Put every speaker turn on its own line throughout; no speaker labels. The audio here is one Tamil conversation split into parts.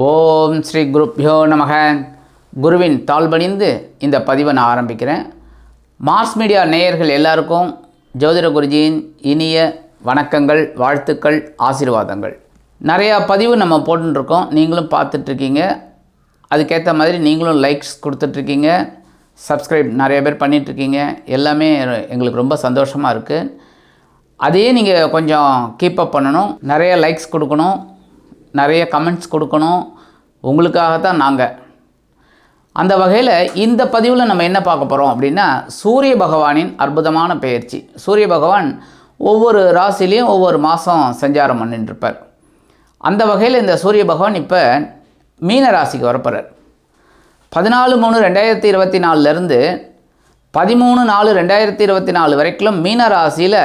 ஓம் ஸ்ரீ குருப்யோ நமக. குருவின் தாழ்பணிந்து இந்த பதிவை நான் ஆரம்பிக்கிறேன். மாஸ் மீடியா நேயர்கள் எல்லாருக்கும் ஜோதிட குருஜியின் இனிய வணக்கங்கள், வாழ்த்துக்கள், ஆசீர்வாதங்கள். நிறையா பதிவு நம்ம போட்டுருக்கோம், நீங்களும் பார்த்துட்ருக்கீங்க. அதுக்கேற்ற மாதிரி நீங்களும் லைக்ஸ் கொடுத்துட்ருக்கீங்க, சப்ஸ்கிரைப் நிறைய பேர் பண்ணிகிட்ருக்கீங்க. எல்லாமே எங்களுக்கு ரொம்ப சந்தோஷமாக இருக்குது. அதையே நீங்கள் கொஞ்சம் கீப்பப் பண்ணணும், நிறைய லைக்ஸ் கொடுக்கணும், நிறைய கமெண்ட்ஸ் கொடுக்கணும். உங்களுக்காகத்தான் நாங்கள். அந்த வகையில் இந்த பதிவில் நம்ம என்ன பார்க்க போகிறோம் அப்படின்னா, சூரிய பகவானின் அற்புதமான பெயர்ச்சி. சூரிய பகவான் ஒவ்வொரு ராசிலையும் ஒவ்வொரு மாதம் சஞ்சாரம் பண்ணிட்டுருப்பார். அந்த வகையில் இந்த சூரிய பகவான் இப்போ மீன ராசிக்கு வரப்போகிறார். 14/3/2024 13/4/2024 வரைக்கும் மீன ராசியில்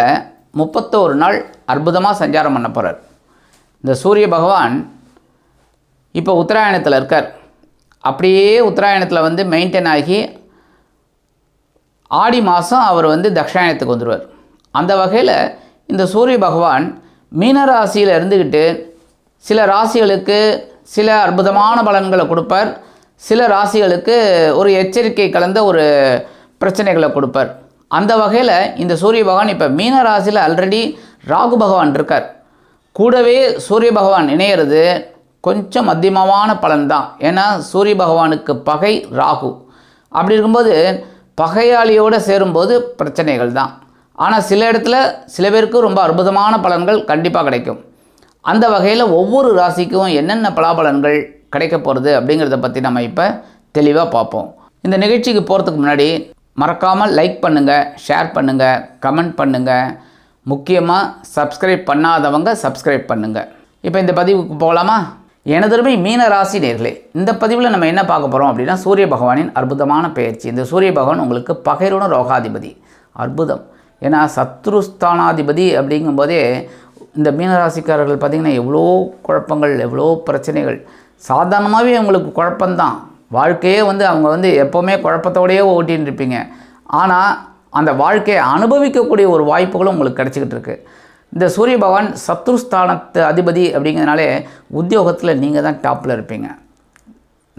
31 நாள் அற்புதமாக சஞ்சாரம் பண்ண போகிறார். இந்த சூரிய பகவான் இப்போ உத்தராயணத்தில் இருக்கார். அப்படியே உத்தராயணத்தில் மெயின்டைன் ஆகி ஆடி மாதம் அவர் தக்ஷாயணத்துக்கு வந்துடுவார். அந்த வகையில் இந்த சூரிய பகவான் மீனராசியில் இருந்துக்கிட்டு சில ராசிகளுக்கு சில அற்புதமான பலன்களை கொடுப்பார், சில ராசிகளுக்கு ஒரு எச்சரிக்கை கலந்த ஒரு பிரச்சனைகளை கொடுப்பார். அந்த வகையில் இந்த சூரிய பகவான் இப்போ மீன ராசியில் ஆல்ரெடி ராகு பகவான் இருக்கார். கூடவே சூரிய பகவான் இணையிறது கொஞ்சம் மத்தியமமான பலன்தான். ஏன்னா சூரிய பகவானுக்கு பகை ராகு. அப்படி இருக்கும்போது பகையாளியோடு சேரும்போது பிரச்சனைகள் தான். ஆனால் சில இடத்துல சில பேருக்கு ரொம்ப அற்புதமான பலன்கள் கண்டிப்பாக கிடைக்கும். அந்த வகையில் ஒவ்வொரு ராசிக்கும் என்னென்ன பலாபலன்கள் கிடைக்க போகிறது அப்படிங்கிறத பற்றி நம்ம இப்போ தெளிவாக பார்ப்போம். இந்த நிகழ்ச்சிக்கு போகிறதுக்கு முன்னாடி மறக்காமல் லைக் பண்ணுங்கள், ஷேர் பண்ணுங்கள், கமெண்ட் பண்ணுங்கள். முக்கியமாக சப்ஸ்கிரைப் பண்ணாதவங்க சப்ஸ்கிரைப் பண்ணுங்கள். இப்போ இந்த பதிவுக்கு போகலாமா? எனதருமை மீன ராசி நேர்களே, இந்த பதிவில் நம்ம என்ன பார்க்க போகிறோம் அப்படின்னா, சூரிய பகவானின் அற்புதமான பெயர்ச்சி. இந்த சூரிய பகவான் உங்களுக்கு பகைருண ரோகாதிபதி. அற்புதம். ஏன்னா சத்ருஸ்தானாதிபதி அப்படிங்கும்போதே இந்த மீனராசிக்காரர்கள் பார்த்திங்கன்னா எவ்வளோ குழப்பங்கள், எவ்வளோ பிரச்சனைகள். சாதாரணமாகவே அவங்களுக்கு குழப்பம்தான் வாழ்க்கையே. அவங்க எப்போவுமே குழப்பத்தோடையே ஓட்டின்னு இருப்பீங்க. ஆனால் அந்த வாழ்க்கையை அனுபவிக்கக்கூடிய ஒரு வாய்ப்புகளும் உங்களுக்கு கிடச்சிக்கிட்டு இருக்குது. இந்த சூரிய பகவான் சத்ருஸ்தானத்து அதிபதி அப்படிங்கிறதுனாலே உத்தியோகத்தில் நீங்கள் தான் டாப்பில் இருப்பீங்க.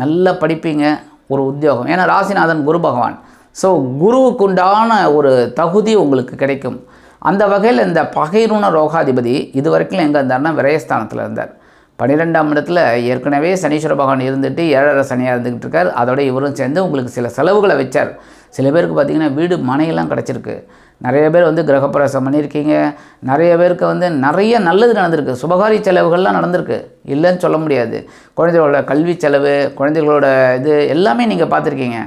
நல்லா படிப்பீங்க, ஒரு உத்தியோகம். ஏன்னா ராசிநாதன் குரு பகவான். ஸோ குருவுக்கு உண்டான ஒரு தகுதி உங்களுக்கு கிடைக்கும். அந்த வகையில் இந்த பகைருண ரோகாதிபதி இது வரைக்கும் எங்கே இருந்தார்னா விரயஸ்தானத்தில் இருந்தார். 12ஆம் இடத்துல ஏற்கனவே சனீஸ்வர பகவான் இருந்துட்டு 7.5 சனியாக இருந்துக்கிட்டு இருக்கார். அதோட இவரும் சேர்ந்து உங்களுக்கு சில செலவுகளை வச்சார். சில பேருக்கு பார்த்திங்கன்னா வீடு மனையெல்லாம் கிடச்சிருக்கு. நிறைய பேர் கிரகப்பிரவேசம் பண்ணியிருக்கீங்க. நிறைய பேருக்கு நிறைய நல்லது நடந்திருக்கு. சுபகாரி செலவுகள்லாம் நடந்திருக்கு, இல்லைன்னு சொல்ல முடியாது. குழந்தைகளோட கல்வி செலவு, குழந்தைகளோட இது எல்லாமே நீங்கள் பார்த்துருக்கீங்க.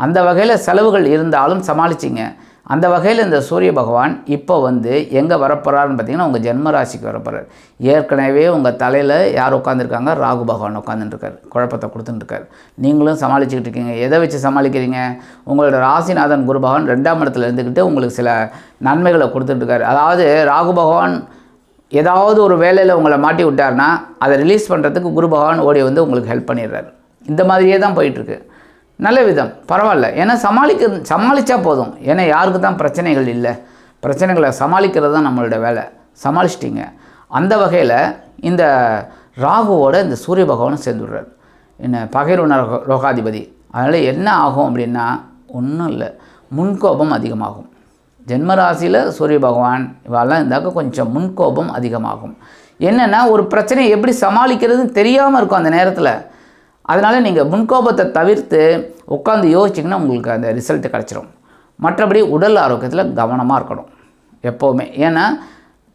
அந்த வகையில் செலவுகள் இருந்தாலும் சமாளிச்சிங்க. அந்த வகையில் இந்த சூரிய பகவான் இப்போ எங்கே வரப்போகிறாருன்னு பார்த்தீங்கன்னா உங்கள் ஜென்மராசிக்கு வரப்போகிறார். ஏற்கனவே உங்கள் தலையில் யார் உட்காந்துருக்காங்க? ராகு பகவான் உட்காந்துட்டுருக்கார், குழப்பத்தை கொடுத்துட்டுருக்கார். நீங்களும் சமாளிச்சுக்கிட்டு இருக்கீங்க. எதை வச்சு சமாளிக்கிறீங்க? உங்களோட ராசிநாதன் குரு பகவான் 2ஆம் இடத்துல இருந்துக்கிட்டு உங்களுக்கு சில நன்மைகளை கொடுத்துட்ருக்காரு. அதாவது ராகு பகவான் ஏதாவது ஒரு வேலையில் உங்களை மாட்டி விட்டார்னா அதை ரிலீஸ் பண்ணுறதுக்கு குரு பகவான் ஓடி உங்களுக்கு ஹெல்ப் பண்ணிடுறாரு. இந்த மாதிரியே தான் போயிட்டுருக்கு. நல்ல விதம், பரவாயில்ல. ஏன்னா சமாளித்தா போதும். ஏன்னா யாருக்கு தான் பிரச்சனைகள் இல்லை? பிரச்சனைகளை சமாளிக்கிறது தான் நம்மளோட வேலை. சமாளிச்சிட்டிங்க. அந்த வகையில் இந்த ராகுவோட இந்த சூரிய பகவானும் சேர்ந்துடுறார். என்ன பகைருண ரோகாதிபதி. அதனால் என்ன ஆகும் அப்படின்னா ஒன்றும் இல்லை, முன்கோபம் அதிகமாகும். ஜென்மராசியில் சூரிய பகவான் இவெல்லாம் இருந்தாக்க கொஞ்சம் முன்கோபம் அதிகமாகும். என்னென்னா ஒரு பிரச்சனையை எப்படி சமாளிக்கிறதுன்னு தெரியாமல் இருக்கும் அந்த நேரத்தில். அதனால் நீங்கள் முன்கோபத்தை தவிர்த்து உட்காந்து யோசிச்சிங்கன்னா உங்களுக்கு அந்த ரிசல்ட்டு கிடச்சிரும். மற்றபடி உடல் ஆரோக்கியத்தில் கவனமாக இருக்கணும் எப்போவுமே. ஏன்னா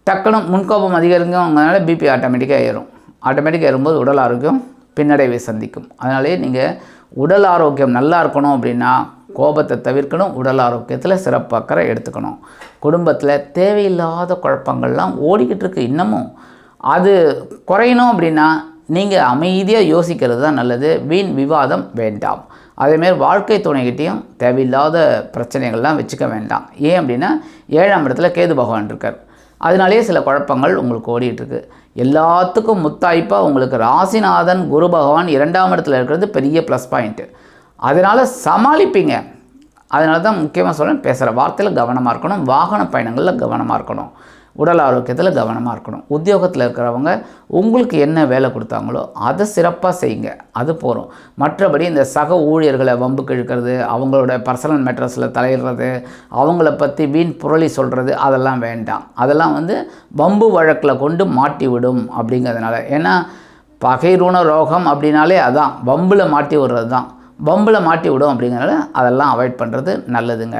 டக்குன்னு முன்கோபம் அதிகரிங்கனால பிபி ஆட்டோமேட்டிக்காக ஏறும். ஆட்டோமேட்டிக்காக ஏறும்போது உடல் ஆரோக்கியம் பின்னடைவை சந்திக்கும். அதனாலே நீங்கள் உடல் ஆரோக்கியம் நல்லா இருக்கணும் அப்படின்னா கோபத்தை தவிர்க்கணும். உடல் ஆரோக்கியத்தில் சிறப்பு அக்கறை எடுத்துக்கணும். குடும்பத்தில் தேவையில்லாத குழப்பங்கள்லாம் ஓடிக்கிட்டு இருக்குது இன்னமும். அது குறையணும் அப்படின்னா நீங்கள் அமைதியாக யோசிக்கிறது தான் நல்லது. வீண் விவாதம் வேண்டாம். அதேமாரி வாழ்க்கை துணைகிட்டையும் தேவையில்லாத பிரச்சனைகள்லாம் வச்சுக்க வேண்டாம். ஏன் அப்படின்னா 7ஆம் இடத்துல கேது பகவான் இருக்கார். அதனாலேயே சில குழப்பங்கள் உங்களுக்கு ஓடிட்டுருக்கு. எல்லாத்துக்கும் முத்தாய்ப்பாக உங்களுக்கு ராசிநாதன் குரு பகவான் 2ஆம் இடத்துல இருக்கிறது பெரிய ப்ளஸ் பாயிண்ட்டு. அதனால் சமாளிப்பீங்க. அதனால தான் முக்கியமாக சொல்கிறேன், பேசுகிற வார்த்தையில் கவனமாக இருக்கணும், வாகன பயணங்களில் கவனமாக இருக்கணும். உடல் ஆரோக்கியத்தில் கவனமாக இருக்கணும். உத்தியோகத்தில் இருக்கிறவங்க உங்களுக்கு என்ன வேலை கொடுத்தாங்களோ அதை சிறப்பாக செய்யுங்க, அது போகிறோம். மற்றபடி இந்த சக ஊழியர்களை வம்புக்கு இழுக்கிறது, அவங்களோட பர்சனல் மேட்டர்ஸில் தலையிடுறது, அவங்கள பற்றி வீண் புரளி சொல்கிறது, அதெல்லாம் வேண்டாம். அதெல்லாம் வம்பு வழக்கில் கொண்டு மாட்டி விடும் அப்படிங்கிறதுனால. ஏன்னா பகைருண ரோகம் அப்படின்னாலே அதான், வம்பில் மாட்டி விடுறது தான். வம்பில் மாட்டி விடும் அப்படிங்கிறனால அதெல்லாம் அவாய்ட் பண்ணுறது நல்லதுங்க.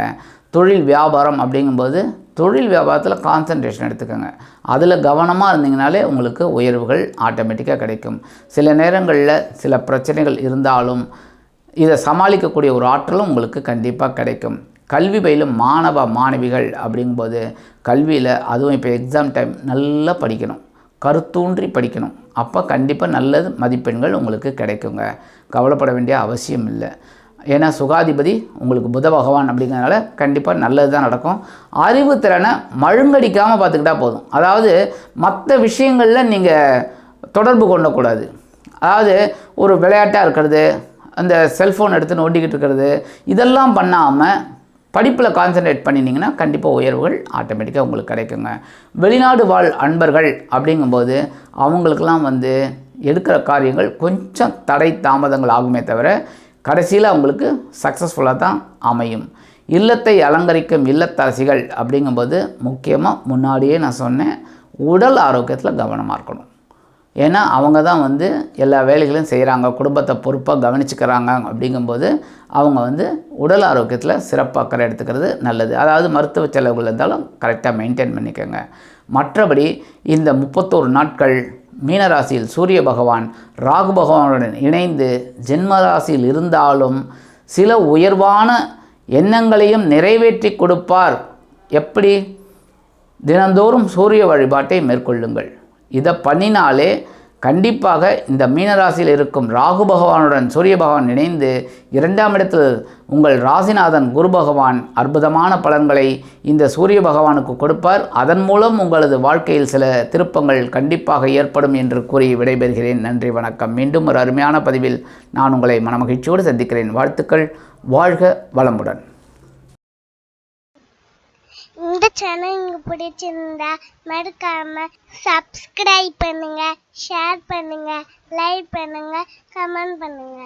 தொழில் வியாபாரம் அப்படிங்கும்போது தொழில் வியாபாரத்தில் கான்சன்ட்ரேஷன் எடுத்துக்கோங்க. அதில் கவனமாக இருந்தீங்கனாலே உங்களுக்கு உயர்வுகள் ஆட்டோமேட்டிக்காக கிடைக்கும். சில நேரங்களில் சில பிரச்சனைகள் இருந்தாலும் இதை சமாளிக்கக்கூடிய ஒரு ஆற்றலும் உங்களுக்கு கண்டிப்பாக கிடைக்கும். கல்வி பயிலும் மாணவ மாணவிகள் அப்படிங்கும்போது கல்வியில் அதுவும் இப்போ எக்ஸாம் டைம் நல்லா படிக்கணும், கருத்தூன்றி படிக்கணும். அப்போ கண்டிப்பாக நல்லது மதிப்பெண்கள் உங்களுக்கு கிடைக்குங்க. கவலைப்பட வேண்டிய அவசியம் இல்லை. ஏன்னா சுகாதிபதி உங்களுக்கு புத பகவான் அப்படிங்கிறதுனால கண்டிப்பாக நல்லது தான் நடக்கும். அறிவுத்திறனை மழுங்கடிக்காமல் பார்த்துக்கிட்டா போதும். அதாவது மற்ற விஷயங்களில் நீங்கள் தொடர்பு கொள்ளக்கூடாது. அதாவது ஒரு விளையாட்டாக இருக்கிறது, அந்த செல்ஃபோன் எடுத்து நோண்டிக்கிட்டு இருக்கிறது, இதெல்லாம் பண்ணாமல் படிப்பில் கான்சன்ட்ரேட் பண்ணினீங்கன்னா கண்டிப்பாக உயர்வுகள் ஆட்டோமேட்டிக்காக உங்களுக்கு கிடைக்குங்க. வெளிநாடு வாழ் அன்பர்கள் அப்படிங்கும்போது அவங்களுக்கெல்லாம் எடுக்கிற காரியங்கள் கொஞ்சம் தடை தாமதங்கள் ஆகுமே தவிர கடைசியில் அவங்களுக்கு சக்ஸஸ்ஃபுல்லாக தான் அமையும். இல்லத்தை அலங்கரிக்கும் இல்லத்தரசிகள் அப்படிங்கும்போது முக்கியமாக முன்னாடியே நான் சொன்னேன், உடல் ஆரோக்கியத்தில் கவனமாக இருக்கணும். ஏன்னா அவங்க தான் எல்லா வேலைகளையும் செய்கிறாங்க, குடும்பத்தை பொறுப்பாக கவனிச்சுக்கிறாங்க. அப்படிங்கும்போது அவங்க உடல் ஆரோக்கியத்தில் சிறப்பாக அக்கறை எடுத்துக்கிறது நல்லது. அதாவது மருத்துவ செலவுகள் இருந்தாலும் கரெக்டாக மெயின்டைன் பண்ணிக்கோங்க. மற்றபடி இந்த 31 நாட்கள் மீனராசியில் சூரிய பகவான் ராகு பகவானுடன் இணைந்து ஜென்மராசியில் இருந்தாலும் சில உயர்வான எண்ணங்களையும் நிறைவேற்றி கொடுப்பார். எப்படி? தினந்தோறும் சூரிய வழிபாட்டை மேற்கொள்ளுங்கள். இதை பண்ணினாலே கண்டிப்பாக இந்த மீனராசியில் இருக்கும் ராகு பகவானுடன் சூரிய பகவான் இணைந்து 2ஆம் இடத்தில் உங்கள் ராசிநாதன் குரு பகவான் அற்புதமான பலன்களை இந்த சூரிய பகவானுக்கு கொடுப்பார். அதன் மூலம் உங்களது வாழ்க்கையில் சில திருப்பங்கள் கண்டிப்பாக ஏற்படும் என்று கூறி விடைபெறுகிறேன். நன்றி, வணக்கம். மீண்டும் ஒரு அருமையான பதிவில் நான் உங்களை மனமகிழ்ச்சியோடு சந்திக்கிறேன். வாழ்த்துக்கள். வாழ்க வளமுடன்.
இந்த சேனல் உங்களுக்கு பிடிச்சிருந்தா மறக்காம சப்ஸ்கிரைப் பண்ணுங்க, ஷேர் பண்ணுங்க, லைக் பண்ணுங்க, கமெண்ட் பண்ணுங்க.